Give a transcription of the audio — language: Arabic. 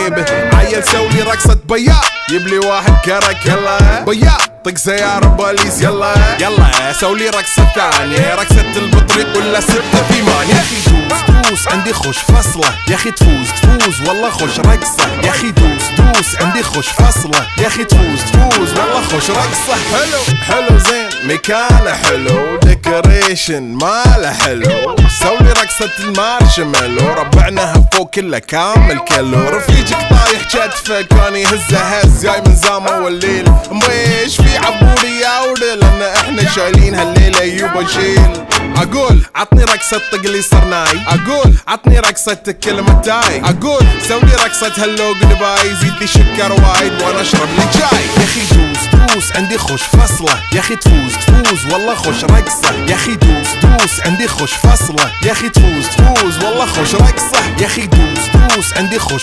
جيبه. عيل سولي رقصة بياع يبلي واحد كرك يلا بياع طق سيارة بوليس يلا يلا سولي رقصة ثانية رقصة البطريق ولا 6 في مان. يا اخي دوس عندي خوش فصلة يا اخي تفوز والله خوش رقصة يا اخي دوس عندي خوش فصلة يا اخي تفوز والله خوش رقصة. حلو زين مكانه حلو ديكوريشن ماله حلو سولي رقصة المارشميلو ربعناها فوق كله كامل كيلو. رفيجك طايح كتفه كان يهزه هز جاي من زامه والليل مبيش في عبوري يا ودل لان احنا شايلين هالليلة يوبا شيل. اقول عطني رقصة طقلي صرناي اقول عطني رقصة كلمة تاي اقول سولي رقصة هلو جودباي زيد لي شكر وايد وانا اشرب لي جاي. يا اخي دوس عندي خوش فصلة يا اخي تفوز والله خوش رقصة يا اخي دوس عندي خوش فصلة يا اخي تفوز والله خوش رقصة يا اخي دوس عندي خوش